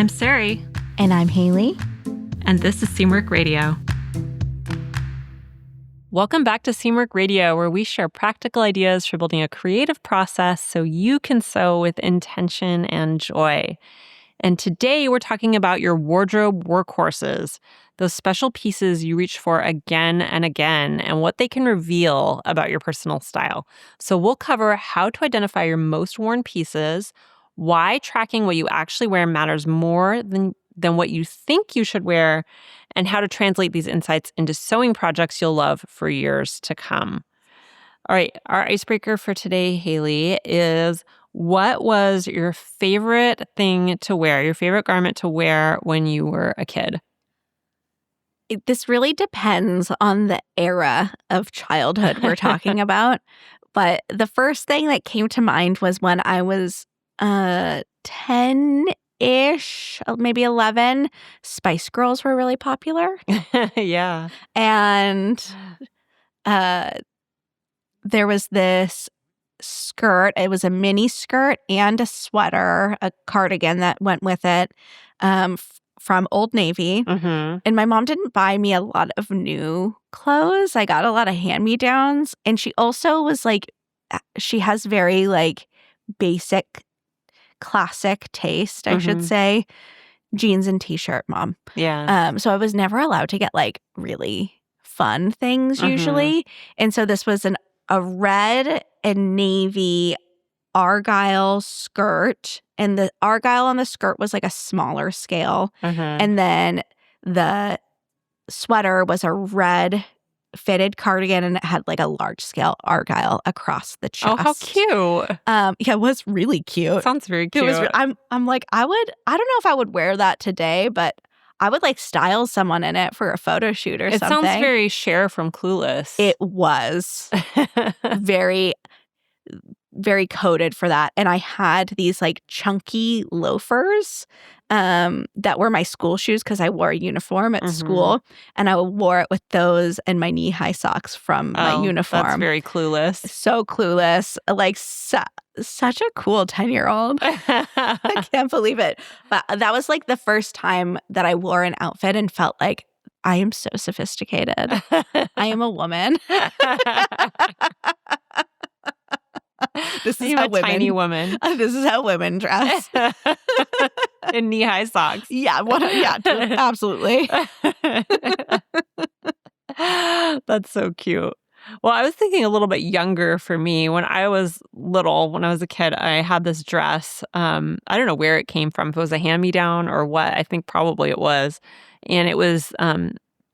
I'm Sarai. And I'm Haley. And this is Seamwork Radio. Welcome back to Seamwork Radio, where we share practical ideas for building a creative process so you can sew with intention and joy. And today we're talking about your wardrobe workhorses, those special pieces you reach for again and again, and what they can reveal about your personal style. So we'll cover how to identify your most worn pieces, why tracking what you actually wear matters more than what you think you should wear, and how to translate these insights into sewing projects you'll love for years to come. All right, our icebreaker for today, Haley, is what was your favorite thing to wear, your favorite garment to wear when you were a kid? This really depends on the era of childhood we're talking about. But the first thing that came to mind was when I was 10-ish, maybe 11, Spice Girls were really popular. Yeah. And there was this skirt. It was a mini skirt and a sweater, a cardigan that went with it from Old Navy. Mm-hmm. And my mom didn't buy me a lot of new clothes. I got a lot of hand-me-downs. And she also was like, she has very like basic, classic taste, I should say. Jeans and t-shirt, mom. Yeah. So I was never allowed to get like really fun things usually. And so this was a red and navy argyle skirt. And the argyle on the skirt was like a smaller scale. And then the sweater was a red fitted cardigan, and it had like a large scale argyle across the chest. Oh, how cute. Yeah, it was really cute. Sounds very cute. It was. I'm like, I don't know if I would wear that today, but I would like style someone in it for a photo shoot or something. It sounds very Cher from Clueless. It was very, very coded for that. And I had these like chunky loafers that were my school shoes because I wore a uniform at school, and I wore it with those and my knee-high socks from my uniform. That's very Clueless. So Clueless. Like such a cool 10-year-old. I can't believe it. But that was like the first time that I wore an outfit and felt like I am so sophisticated. I am a woman. This is how women, tiny woman. This is how women dress. In knee-high socks. Yeah, absolutely. That's so cute. Well, I was thinking a little bit younger for me. When I was little, when I was a kid, I had this dress. I don't know where it came from, if it was a hand-me-down or what. I think probably it was. And it was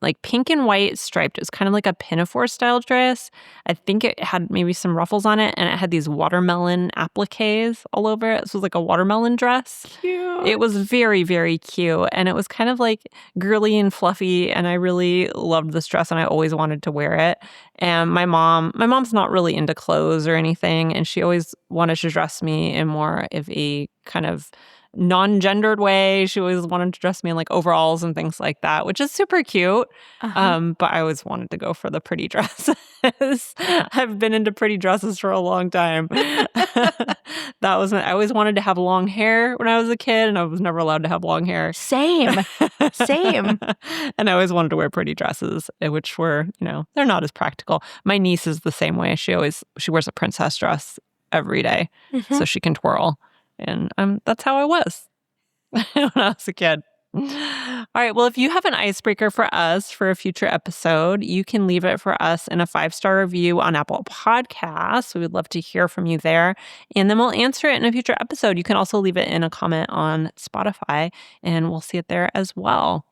like pink and white striped. It was kind of like a pinafore style dress. I think it had maybe some ruffles on it, and it had these watermelon appliques all over it. This was like a watermelon dress. Cute. It was very, very cute, and it was kind of like girly and fluffy, and I really loved this dress, and I always wanted to wear it. And my mom's not really into clothes or anything, and she always wanted to dress me in more of a kind of non-gendered way. She always wanted to dress me in like overalls and things like that, which is super cute. But I always wanted to go for the pretty dresses. I've been into pretty dresses for a long time. I always wanted to have long hair when I was a kid, and I was never allowed to have long hair. Same. And I always wanted to wear pretty dresses, which were, they're not as practical. My niece is the same way. She wears a princess dress every day so she can twirl. And that's how I was when I was a kid. All right. Well, if you have an icebreaker for us for a future episode, you can leave it for us in a 5-star review on Apple Podcasts. We would love to hear from you there. And then we'll answer it in a future episode. You can also leave it in a comment on Spotify, and we'll see it there as well.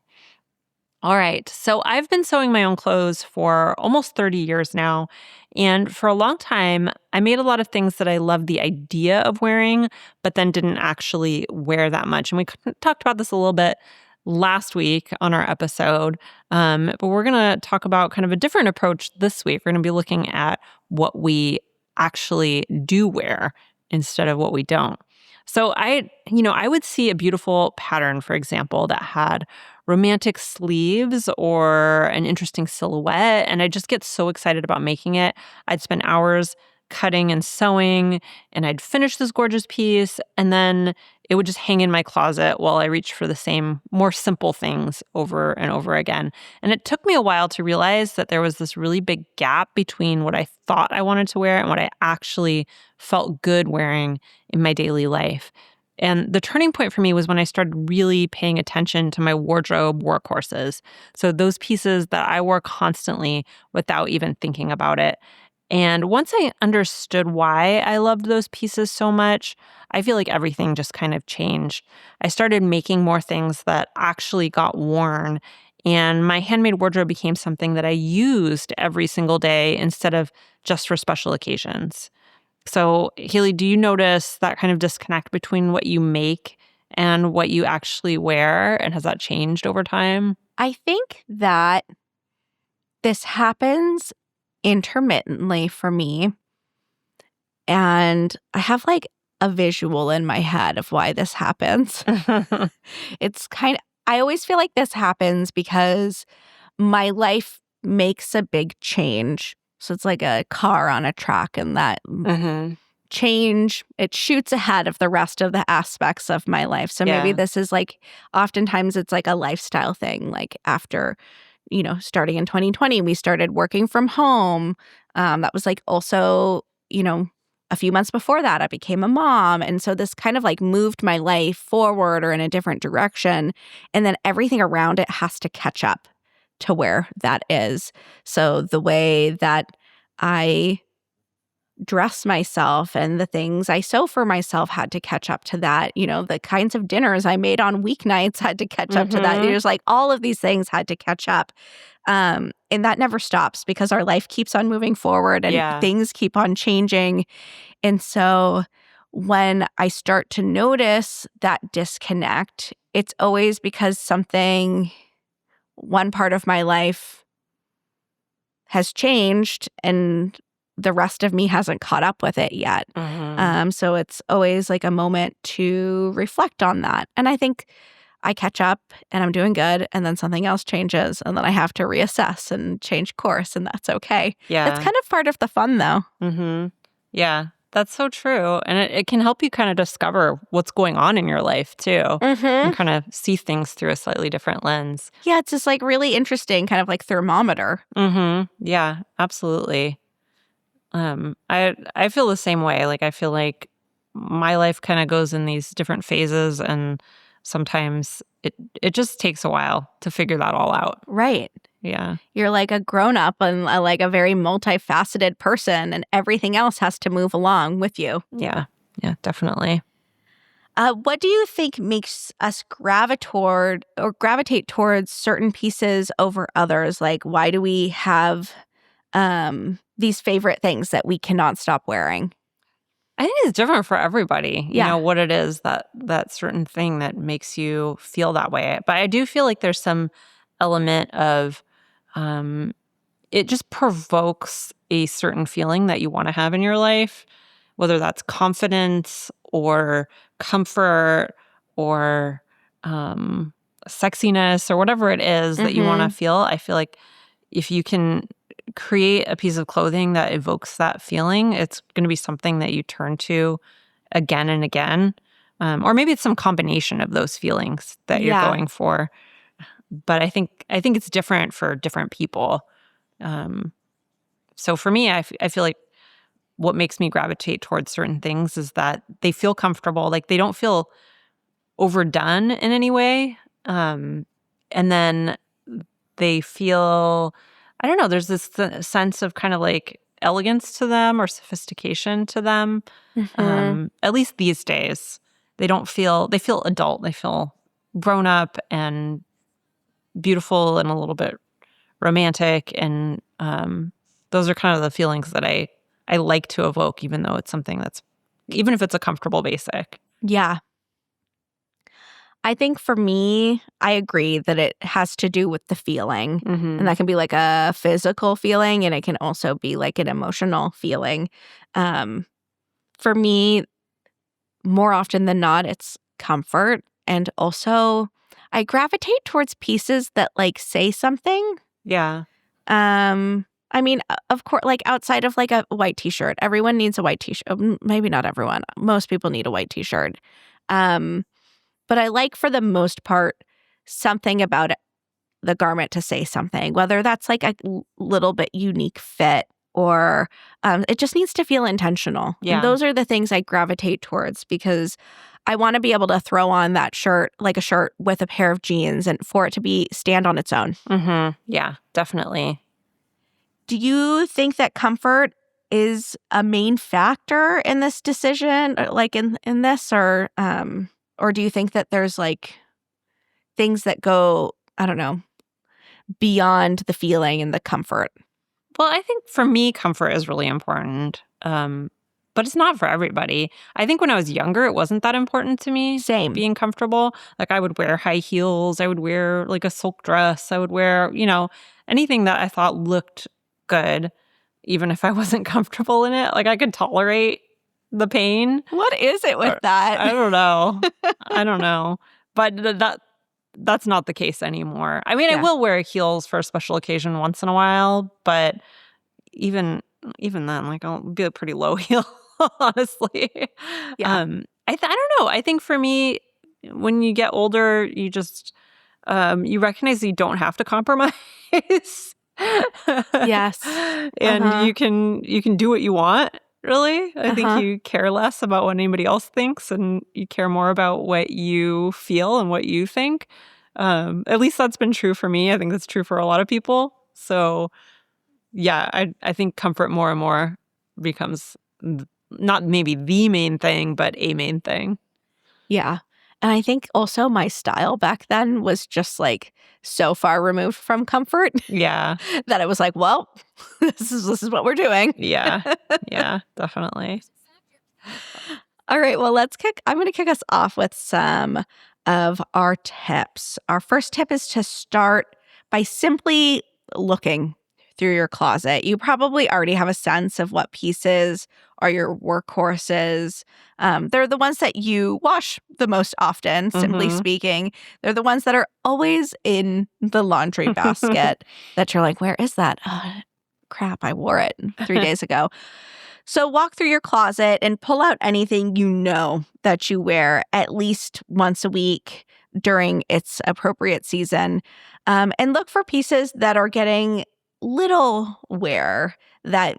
All right. So I've been sewing my own clothes for almost 30 years now. And for a long time, I made a lot of things that I loved the idea of wearing, but then didn't actually wear that much. And we talked about this a little bit last week on our episode. But we're going to talk about kind of a different approach this week. We're going to be looking at what we actually do wear instead of what we don't. So I would see a beautiful pattern, for example, that had romantic sleeves or an interesting silhouette, and I just get so excited about making it. I'd spend hours cutting and sewing, and I'd finish this gorgeous piece, and then it would just hang in my closet while I reached for the same, more simple things over and over again. And it took me a while to realize that there was this really big gap between what I thought I wanted to wear and what I actually felt good wearing in my daily life. And the turning point for me was when I started really paying attention to my wardrobe workhorses. So those pieces that I wore constantly without even thinking about it. And once I understood why I loved those pieces so much, I feel like everything just kind of changed. I started making more things that actually got worn, and my handmade wardrobe became something that I used every single day instead of just for special occasions. So, Haley, do you notice that kind of disconnect between what you make and what you actually wear? And has that changed over time? I think that this happens intermittently for me. And I have like a visual in my head of why this happens. I always feel like this happens because my life makes a big change. So it's like a car on a track, and that change, it shoots ahead of the rest of the aspects of my life. So maybe this is like, oftentimes it's like a lifestyle thing. Like after, starting in 2020, we started working from home. That was like also, a few months before that, I became a mom. And so this kind of like moved my life forward or in a different direction. And then everything around it has to catch up to where that is. So the way that I dress myself and the things I sew for myself had to catch up to that. The kinds of dinners I made on weeknights had to catch up to that. It was like all of these things had to catch up. And that never stops because our life keeps on moving forward and things keep on changing. And so when I start to notice that disconnect, it's always because one part of my life has changed and the rest of me hasn't caught up with it yet. So it's always like a moment to reflect on that. And I think I catch up and I'm doing good, and then something else changes, and then I have to reassess and change course, and that's okay. Yeah. It's kind of part of the fun, though. Yeah, that's so true. And it can help you kind of discover what's going on in your life, too, and kind of see things through a slightly different lens. Yeah, it's just like really interesting, kind of like thermometer. Yeah, absolutely. I feel the same way. Like, I feel like my life kind of goes in these different phases, and sometimes it just takes a while to figure that all out. Right. Yeah. You're like a grown-up and like a very multifaceted person, and everything else has to move along with you. Yeah. Yeah, definitely. What do you think makes us gravitate towards certain pieces over others? Like, why do we have these favorite things that we cannot stop wearing? I think it's different for everybody. Yeah. You know, what it is that certain thing that makes you feel that way. But I do feel like there's some element of it just provokes a certain feeling that you want to have in your life, whether that's confidence or comfort or sexiness or whatever it is that you want to feel. I feel like if you can create a piece of clothing that evokes that feeling, it's going to be something that you turn to again and again. Or maybe it's some combination of those feelings that you're going for. But I think it's different for different people. So for me, I feel like what makes me gravitate towards certain things is that they feel comfortable, like they don't feel overdone in any way. And then they feel, I don't know, there's this sense of kind of like elegance to them or sophistication to them. At least these days, they feel adult. They feel grown up and beautiful and a little bit romantic. And those are kind of the feelings that I like to evoke, even though it's something even if it's a comfortable basic. Yeah. I think for me, I agree that it has to do with the feeling. And that can be like a physical feeling, and it can also be like an emotional feeling. For me, more often than not, it's comfort. And also, I gravitate towards pieces that like say something. Yeah. I mean, of course, like outside of like a white t-shirt, everyone needs a white t-shirt. Maybe not everyone. Most people need a white t-shirt. But I like, for the most part, something about the garment to say something, whether that's like a little bit unique fit or it just needs to feel intentional. Yeah. And those are the things I gravitate towards, because I want to be able to throw on that shirt, like a shirt with a pair of jeans, and for it to stand on its own. Yeah, definitely. Do you think that comfort is a main factor in this decision, like in this, or do you think that there's like things that go, I don't know, beyond the feeling and the comfort? Well, I think for me, comfort is really important. But it's not for everybody. I think when I was younger, it wasn't that important to me. Same. Being comfortable. Like, I would wear high heels. I would wear like a silk dress. I would wear, anything that I thought looked good, even if I wasn't comfortable in it. Like, I could tolerate the pain. What is it with that? I don't know. I don't know. But that's not the case anymore. I mean, I will wear heels for a special occasion once in a while, but even then, like, I'll be a pretty low heel, honestly. Yeah. I don't know. I think for me, when you get older, you just you recognize you don't have to compromise. Yes. And you can do what you want. Really, I think you care less about what anybody else thinks, and you care more about what you feel and what you think. At least that's been true for me. I think that's true for a lot of people. So, yeah, I think comfort more and more becomes not maybe the main thing, but a main thing. Yeah. And I think also my style back then was just like so far removed from comfort. Yeah. That it was like, well, this is what we're doing. Yeah. Yeah, definitely. All right. Well, I'm going to kick us off with some of our tips. Our first tip is to start by simply looking through your closet. You probably already have a sense of what pieces are your workhorses. They're the ones that you wash the most often, simply speaking. They're the ones that are always in the laundry basket that you're like, where is that? Crap, I wore it 3 days ago. So walk through your closet and pull out anything you know that you wear at least once a week during its appropriate season. And look for pieces that are getting little wear, that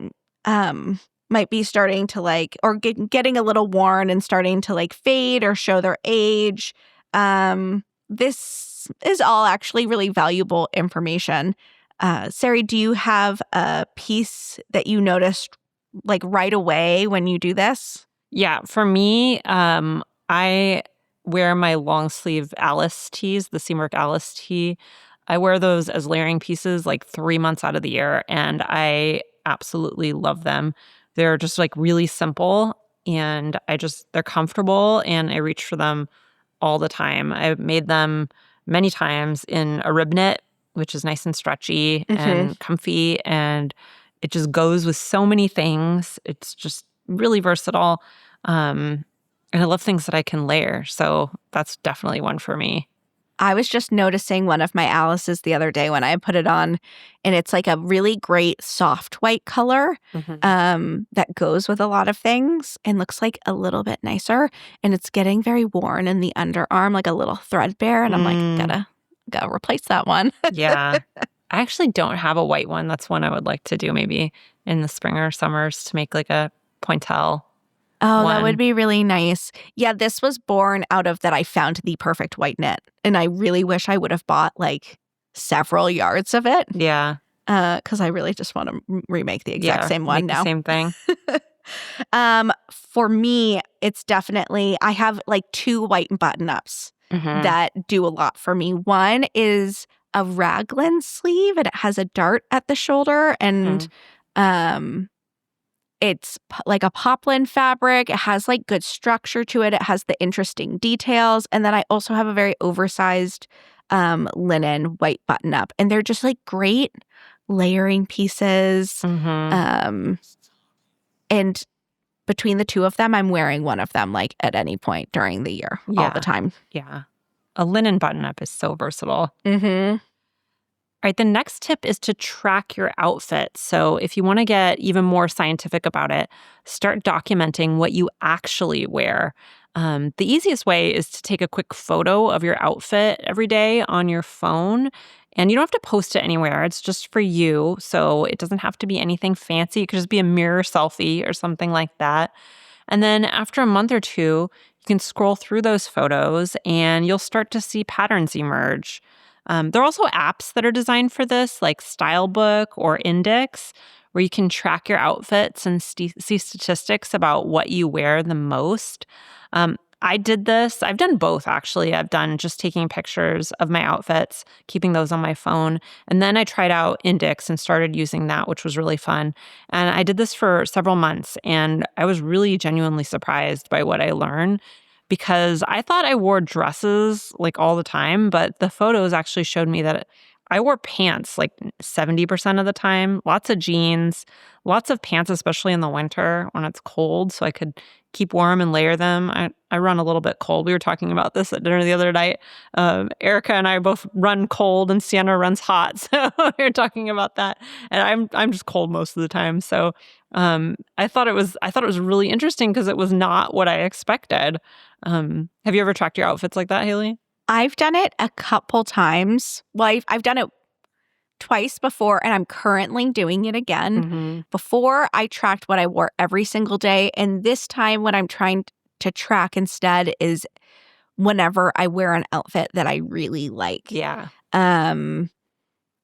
might be starting to like, or getting a little worn and starting to like fade or show their age. This is all actually really valuable information. Sari, do you have a piece that you noticed like right away when you do this? Yeah, for me, I wear my long sleeve Alice tees, the Seamwork Alice tee. I wear those as layering pieces like 3 months out of the year, and I absolutely love them. They're just like really simple, and they're comfortable, and I reach for them all the time. I've made them many times in a rib knit, which is nice and stretchy and comfy, and it just goes with so many things. It's just really versatile. And I love things that I can layer. So that's definitely one for me. I was just noticing one of my Alice's the other day when I put it on, and it's like a really great soft white color that goes with a lot of things and looks like a little bit nicer. And it's getting very worn in the underarm, like a little threadbare. And I'm like, gotta replace that one. Yeah. I actually don't have a white one. That's one I would like to do maybe in the spring or summers to make like a pointelle. Oh, that would be really nice. Yeah, this was born out of that I found the perfect white knit. And I really wish I would have bought like several yards of it. Yeah. Because I really just want to remake the exact same one now. The same thing. For me, it's definitely, I have like 2 white button-ups that do a lot for me. One is a raglan sleeve, and it has a dart at the shoulder, and it's like a poplin fabric. It has like good structure to it. It has the interesting details. And then I also have a very oversized linen white button-up, and they're just like great layering pieces. And between the 2 of them, I'm wearing one of them like at any point during the year, all the time. Yeah. A linen button-up is so versatile. All right, the next tip is to track your outfit. So if you want to get even more scientific about it, start documenting what you actually wear. The easiest way is to take a quick photo of your outfit every day on your phone. And you don't have to post it anywhere. It's just for you. So it doesn't have to be anything fancy. It could just be a mirror selfie or something like that. And then after a month or two, you can scroll through those photos and you'll start to see patterns emerge. There are also apps that are designed for this, like Stylebook or Index, where you can track your outfits and see statistics about what you wear the most. I did this. I've done both, actually. I've done just taking pictures of my outfits, keeping those on my phone. And then I tried out Index and started using that, which was really fun. And I did this for several months, and I was really genuinely surprised by what I learned because I thought I wore dresses like all the time, but the photos actually showed me that I wore pants like 70% of the time, lots of jeans, lots of pants, especially in the winter when it's cold, so I could keep warm and layer them. I run a little bit cold. We were talking about this at dinner the other night. Erica and I both run cold, and Sienna runs hot. So we were talking about that, and I'm just cold most of the time. So I thought it was really interesting because it was not what I expected. Have you ever tracked your outfits like that, Haley? I've done it a couple times. Well, I've done it twice before, and I'm currently doing it again. Mm-hmm. Before, I tracked what I wore every single day, and this time what I'm trying to track instead is whenever I wear an outfit that I really like. Yeah. And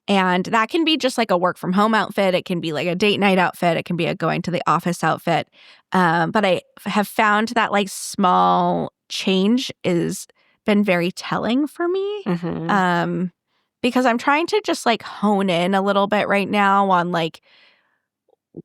that can be just like a work from home outfit. It can be like a date night outfit. It can be a going to the office outfit. But I have found that like small change is been very telling for me. Mm-hmm. Because I'm trying to just like hone in a little bit right now on like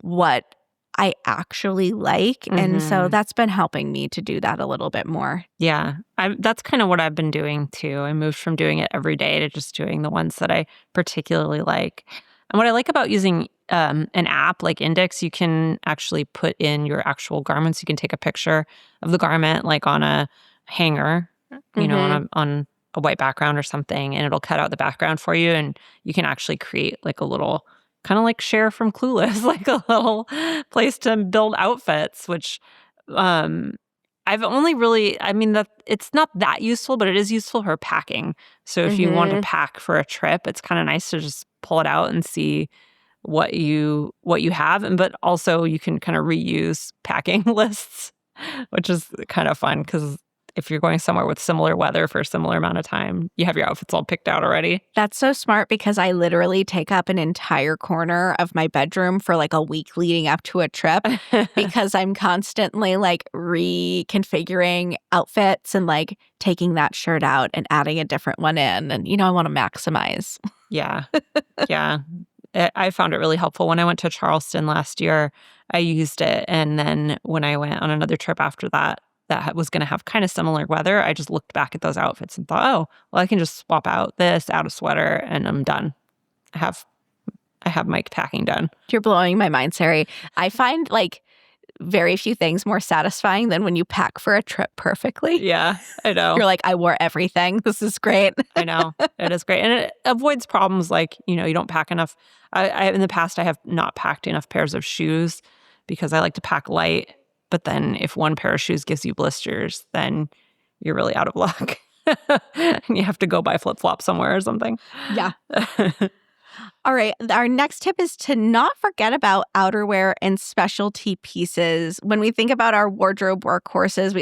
what I actually like. Mm-hmm. And so that's been helping me to do that a little bit more. Yeah, that's kind of what I've been doing too. I moved from doing it every day to just doing the ones that I particularly like. And what I like about using an app like Index, you can actually put in your actual garments. You can take a picture of the garment like on a hanger, you know, on a white background or something, and it'll cut out the background for you, and you can actually create like a little kind of like Cher from Clueless, like a little place to build outfits, which I've only really, I mean, that it's not that useful, but it is useful for packing. So if you want to pack for a trip, it's kind of nice to just pull it out and see what you have, but also you can kind of reuse packing lists, which is kind of fun because if you're going somewhere with similar weather for a similar amount of time, you have your outfits all picked out already. That's so smart because I literally take up an entire corner of my bedroom for like a week leading up to a trip because I'm constantly like reconfiguring outfits and like taking that shirt out and adding a different one in. And, you know, I want to maximize. Yeah. Yeah. I found it really helpful. When I went to Charleston last year, I used it. And then when I went on another trip after that was going to have kind of similar weather, I just looked back at those outfits and thought, oh, well, I can just swap out this, out a sweater, and I'm done. I have my packing done. You're blowing my mind, Sarai. I find like very few things more satisfying than when you pack for a trip perfectly. Yeah, I know. You're like, I wore everything. This is great. I know. It is great. And it avoids problems like, you know, you don't pack enough. I in the past, I have not packed enough pairs of shoes because I like to pack light. But then if one pair of shoes gives you blisters, then you're really out of luck. And you have to go buy flip-flops somewhere or something. Yeah. All right. Our next tip is to not forget about outerwear and specialty pieces. When we think about our wardrobe workhorses,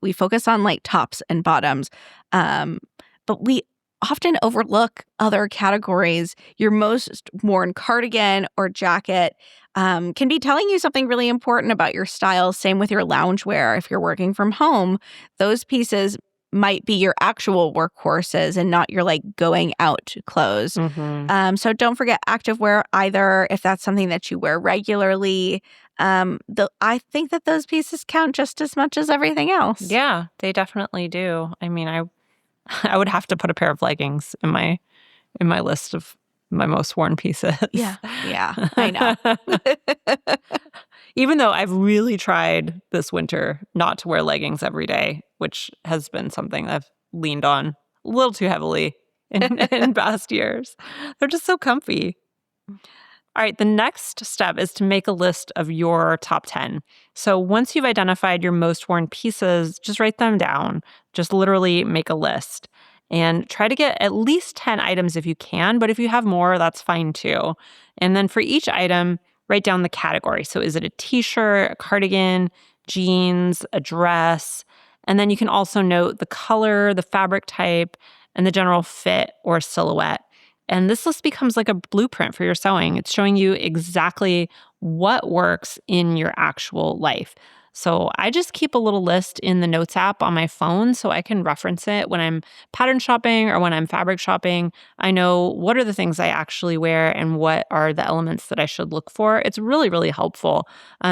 we focus on like tops and bottoms. But we often overlook other categories. Your most worn cardigan or jacket can be telling you something really important about your style. Same with your loungewear. If you're working from home, those pieces might be your actual workhorses and not your like going out clothes. So don't forget activewear either if that's something that you wear regularly. I think that those pieces count just as much as everything else. Yeah, they definitely do. I mean, I would have to put a pair of leggings in my list of my most worn pieces. Yeah, I know. Even though I've really tried this winter not to wear leggings every day, which has been something I've leaned on a little too heavily in past years. They're just so comfy. All right, the next step is to make a list of your top 10. So once you've identified your most worn pieces, just write them down. Just literally make a list and try to get at least 10 items if you can. But if you have more, that's fine too. And then for each item, write down the category. So is it a t-shirt, a cardigan, jeans, a dress? And then you can also note the color, the fabric type, and the general fit or silhouette. And this list becomes like a blueprint for your sewing. It's showing you exactly what works in your actual life. So I just keep a little list in the Notes app on my phone so I can reference it when I'm pattern shopping or when I'm fabric shopping. I know what are the things I actually wear and what are the elements that I should look for. It's really, really helpful.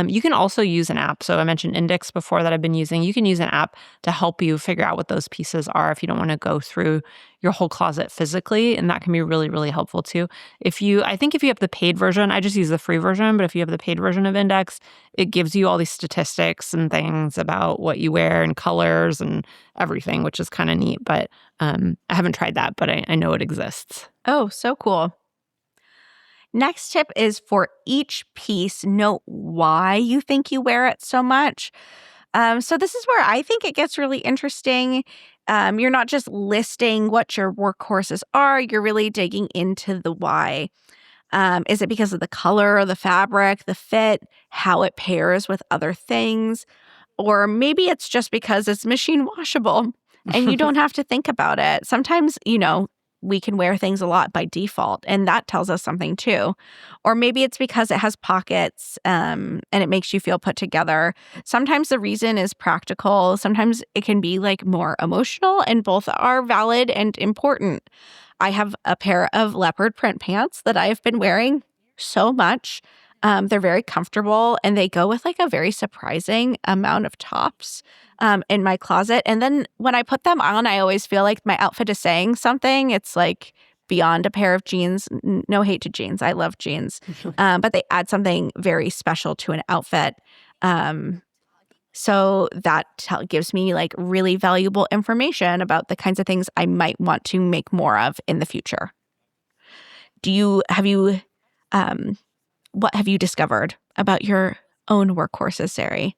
You can also use an app. So I mentioned Index before that I've been using. You can use an app to help you figure out what those pieces are if you don't want to go through your whole closet physically, and that can be really, really helpful too. I think if you have the paid version, I just use the free version, but if you have the paid version of Index, it gives you all these statistics and things about what you wear and colors and everything, which is kind of neat. But I haven't tried that, but I know it exists. Oh, so cool. Next tip is for each piece, note why you think you wear it so much. So this is where I think it gets really interesting. You're not just listing what your workhorses are, you're really digging into the why. Is it because of the color, the fabric, the fit, how it pairs with other things? Or maybe it's just because it's machine washable and you don't have to think about it. Sometimes, we can wear things a lot by default, and that tells us something too. Or maybe it's because it has pockets and it makes you feel put together. Sometimes the reason is practical. Sometimes it can be like more emotional, and both are valid and important. I have a pair of leopard print pants that I've been wearing so much. They're very comfortable, and they go with like a very surprising amount of tops in my closet. And then when I put them on, I always feel like my outfit is saying something. It's like beyond a pair of jeans. No hate to jeans. I love jeans. But they add something very special to an outfit. So that gives me like really valuable information about the kinds of things I might want to make more of in the future. What have you discovered about your own workhorses, Sarai?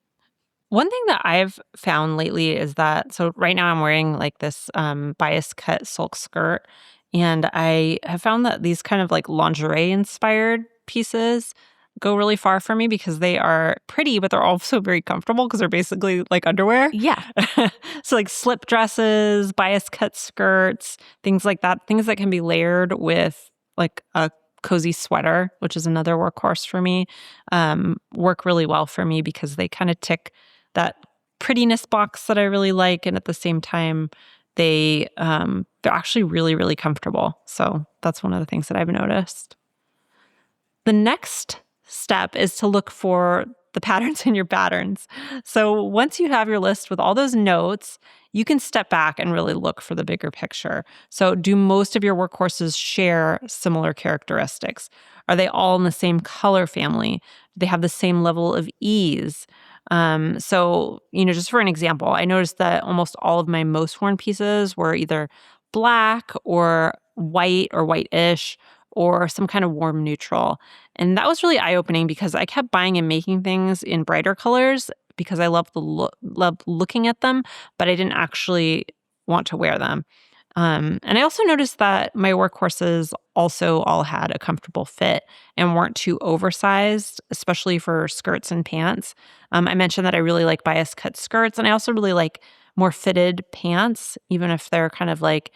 One thing that I've found lately is that, so right now I'm wearing like this bias cut silk skirt, and I have found that these kind of like lingerie inspired pieces go really far for me because they are pretty, but they're also very comfortable because they're basically like underwear. Yeah. So like slip dresses, bias cut skirts, things like that, things that can be layered with like a cozy sweater, which is another workhorse for me, work really well for me because they kind of tick that prettiness box that I really like, and at the same time, they're actually really, really comfortable. So that's one of the things that I've noticed. The next step is to look for the patterns in your patterns. So once you have your list with all those notes, you can step back and really look for the bigger picture. So do most of your workhorses share similar characteristics? Are they all in the same color family? Do they have the same level of ease? So, just for an example, I noticed that almost all of my most worn pieces were either black or white-ish or some kind of warm neutral. And that was really eye-opening because I kept buying and making things in brighter colors because I love looking at them, but I didn't actually want to wear them. And I also noticed that my workhorses also all had a comfortable fit and weren't too oversized, especially for skirts and pants. I mentioned that I really like bias cut skirts, and I also really like more fitted pants, even if they're kind of like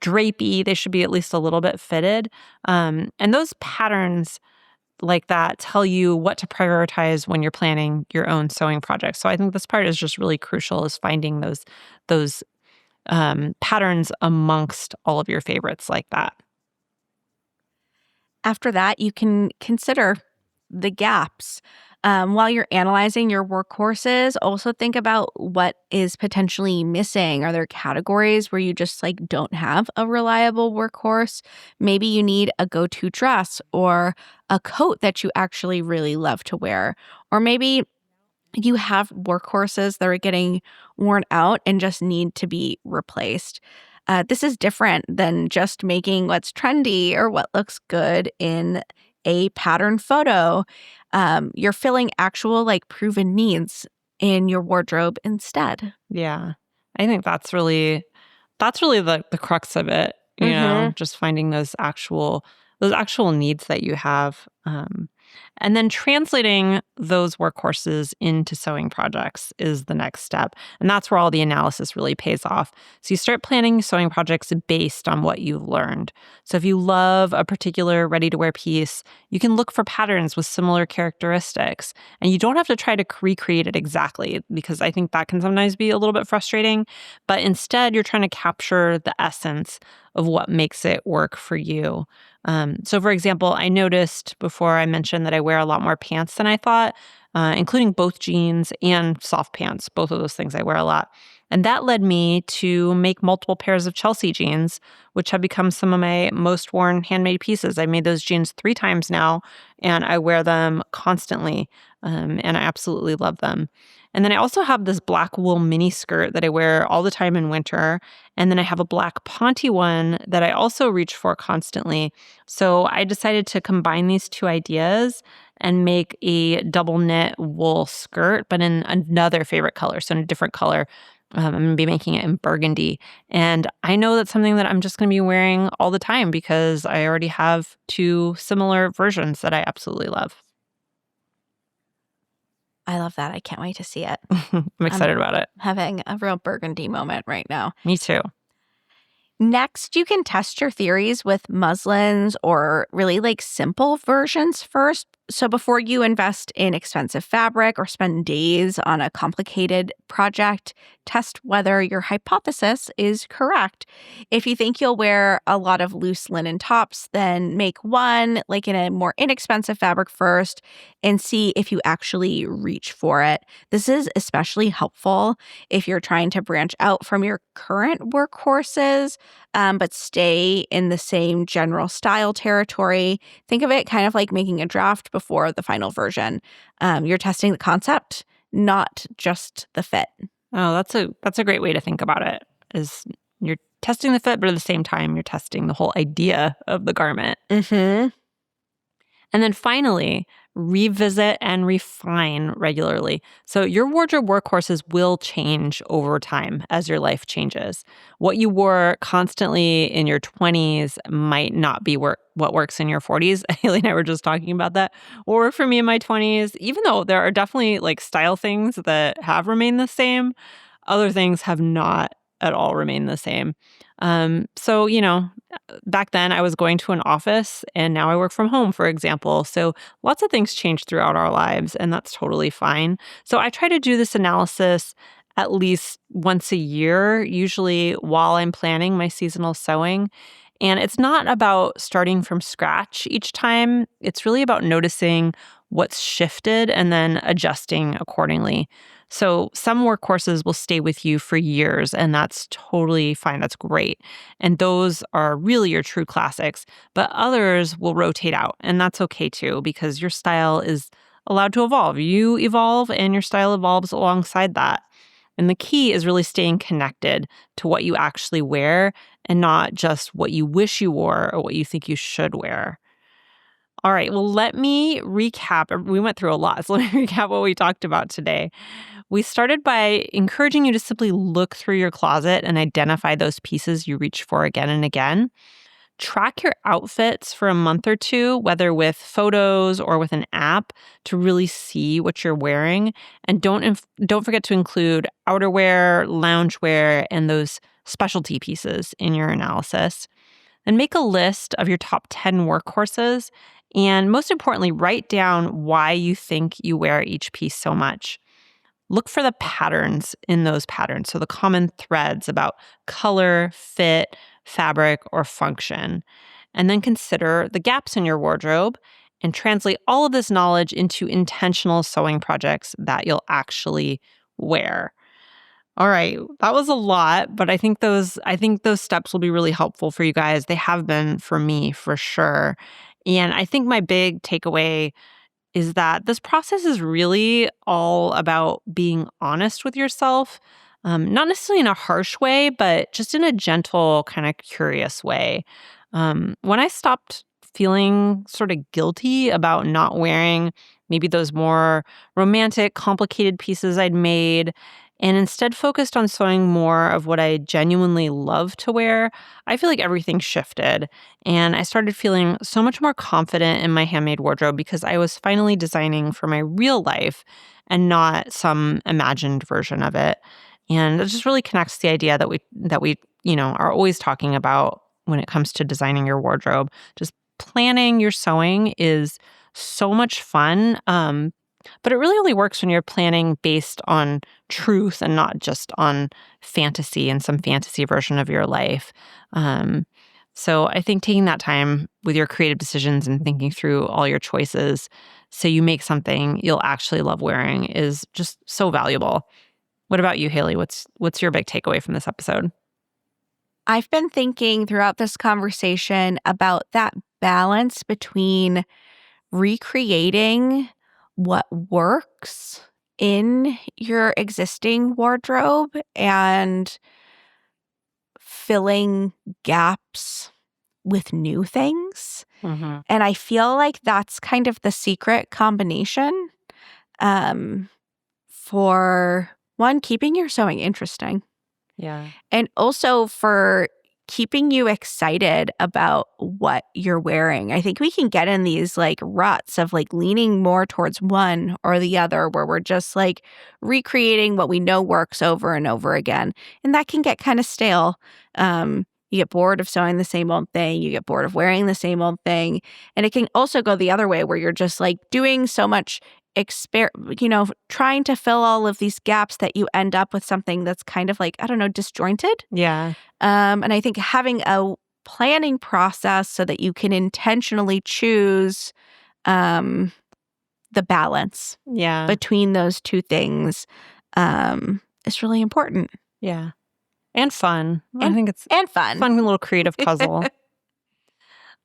drapey, they should be at least a little bit fitted. And those patterns like that tell you what to prioritize when you're planning your own sewing project. So I think this part is just really crucial, is finding those patterns amongst all of your favorites like that. After that, you can consider the gaps. While you're analyzing your workhorses, also think about what is potentially missing. Are there categories where you just like don't have a reliable workhorse? Maybe you need a go-to dress or a coat that you actually really love to wear. Or maybe you have workhorses that are getting worn out and just need to be replaced. This is different than just making what's trendy or what looks good in a pattern photo. You're filling actual, like, proven needs in your wardrobe instead. Yeah. I think that's really the crux of it, just finding those actual needs that you have. And then translating those workhorses into sewing projects is the next step. And that's where all the analysis really pays off. So you start planning sewing projects based on what you've learned. So if you love a particular ready-to-wear piece, you can look for patterns with similar characteristics. And you don't have to try to recreate it exactly, because I think that can sometimes be a little bit frustrating. But instead, you're trying to capture the essence of what makes it work for you. So, for example, I noticed before I mentioned that I wear a lot more pants than I thought, including both jeans and soft pants. Both of those things I wear a lot. And that led me to make multiple pairs of Chelsea jeans, which have become some of my most worn handmade pieces. I made those jeans 3 times now, and I wear them constantly, and I absolutely love them. And then I also have this black wool mini skirt that I wear all the time in winter. And then I have a black ponte one that I also reach for constantly. So I decided to combine these 2 ideas and make a double knit wool skirt, but in another favorite color, so in a different color. I'm going to be making it in burgundy. And I know that's something that I'm just going to be wearing all the time because I already have 2 similar versions that I absolutely love. I love that. I can't wait to see it. I'm excited about it. Having a real burgundy moment right now. Me too. Next, you can test your theories with muslins or really, like, simple versions first. So before you invest in expensive fabric or spend days on a complicated project, test whether your hypothesis is correct. If you think you'll wear a lot of loose linen tops, then make one, like, in a more inexpensive fabric first and see if you actually reach for it. This is especially helpful if you're trying to branch out from your current workhorses, but stay in the same general style territory. Think of it kind of like making a draft before the final version. You're testing the concept, not just the fit. Oh, that's a great way to think about it. Is you're testing the fit, but at the same time, you're testing the whole idea of the garment. Mm-hmm. And then finally, revisit and refine regularly. So your wardrobe workhorses will change over time as your life changes. What you wore constantly in your 20s might not be what works in your 40s. Haley and I were just talking about that. What worked for me in my 20s, even though there are definitely, like, style things that have remained the same, other things have not at all remained the same. So, back then I was going to an office and now I work from home, for example. So lots of things change throughout our lives, and that's totally fine. So I try to do this analysis at least once a year, usually while I'm planning my seasonal sewing. And it's not about starting from scratch each time. It's really about noticing what's shifted and then adjusting accordingly. So some workhorses will stay with you for years, and that's totally fine. That's great. And those are really your true classics. But others will rotate out, and that's okay too, because your style is allowed to evolve. You evolve, and your style evolves alongside that. And the key is really staying connected to what you actually wear and not just what you wish you wore or what you think you should wear. All right, well, let me recap. We went through a lot, so let me recap what we talked about today. We started by encouraging you to simply look through your closet and identify those pieces you reach for again and again. Track your outfits for a month or 2, whether with photos or with an app, to really see what you're wearing. And don't forget to include outerwear, loungewear, and those specialty pieces in your analysis. And make a list of your top 10 workhorses. And most importantly, write down why you think you wear each piece so much. Look for the patterns in those patterns, so the common threads about color, fit, fabric, or function. And then consider the gaps in your wardrobe and translate all of this knowledge into intentional sewing projects that you'll actually wear. All right, that was a lot, but I think those steps will be really helpful for you guys. They have been for me, for sure. And I think my big takeaway is that this process is really all about being honest with yourself. not necessarily in a harsh way, but just in a gentle, kind of curious way. When I stopped feeling sort of guilty about not wearing maybe those more romantic, complicated pieces I'd made, and instead focused on sewing more of what I genuinely love to wear, I feel like everything shifted. And I started feeling so much more confident in my handmade wardrobe because I was finally designing for my real life and not some imagined version of it. And it just really connects the idea that we are always talking about when it comes to designing your wardrobe. Just planning your sewing is so much fun. But it really only works when you're planning based on truth and not just on fantasy and some fantasy version of your life. So I think taking that time with your creative decisions and thinking through all your choices so you make something you'll actually love wearing is just so valuable. What about you, Haley? What's your big takeaway from this episode? I've been thinking throughout this conversation about that balance between recreating what works in your existing wardrobe and filling gaps with new things. Mm-hmm. And I feel like that's kind of the secret combination for one, keeping your sewing interesting. Yeah. And also for keeping you excited about what you're wearing. I think we can get in these like ruts of like leaning more towards one or the other where we're just like recreating what we know works over and over again. And that can get kind of stale. You get bored of sewing the same old thing. You get bored of wearing the same old thing. And it can also go the other way where you're just like doing so much trying to fill all of these gaps that you end up with something that's kind of like, I don't know, disjointed. Yeah. And I think having a planning process so that you can intentionally choose the balance between those two things is really important. Yeah. And fun. I think it's fun. Fun little creative puzzle.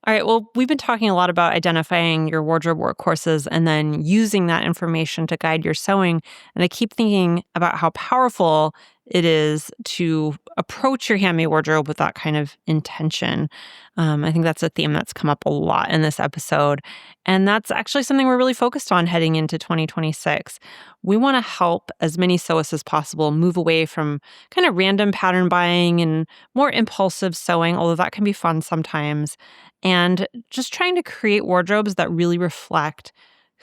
All right. Well, we've been talking a lot about identifying your wardrobe workhorses and then using that information to guide your sewing. And I keep thinking about how powerful it is to approach your handmade wardrobe with that kind of intention. I think that's a theme that's come up a lot in this episode. And that's actually something we're really focused on heading into 2026. We want to help as many sewists as possible move away from kind of random pattern buying and more impulsive sewing, although that can be fun sometimes, and just trying to create wardrobes that really reflect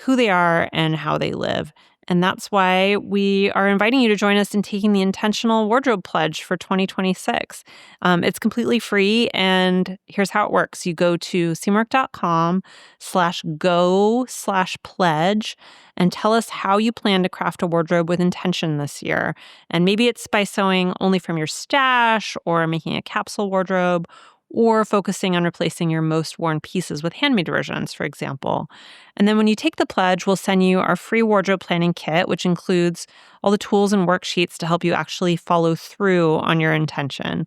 who they are and how they live. And that's why we are inviting you to join us in taking the Intentional Wardrobe Pledge for 2026. It's completely free, and here's how it works. You go to seamwork.com/go/pledge and tell us how you plan to craft a wardrobe with intention this year. And maybe it's by sewing only from your stash or making a capsule wardrobe, or focusing on replacing your most worn pieces with handmade versions, for example. And then when you take the pledge, we'll send you our free wardrobe planning kit, which includes all the tools and worksheets to help you actually follow through on your intention.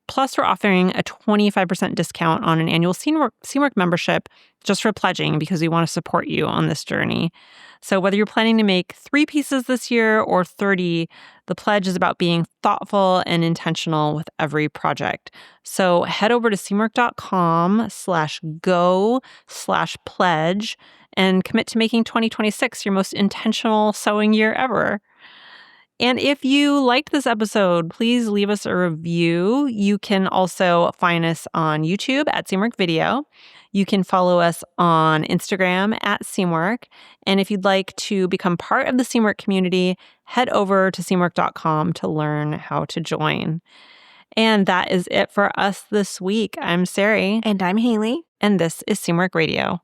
Plus, we're offering a 25% discount on an annual Seamwork membership just for pledging because we want to support you on this journey. So whether you're planning to make 3 pieces this year or 30, the pledge is about being thoughtful and intentional with every project. So head over to seamwork.com/go/pledge and commit to making 2026 your most intentional sewing year ever. And if you liked this episode, please leave us a review. You can also find us on YouTube at Seamwork Video. You can follow us on Instagram at Seamwork. And if you'd like to become part of the Seamwork community, head over to seamwork.com to learn how to join. And that is it for us this week. I'm Sarai. And I'm Haley. And this is Seamwork Radio.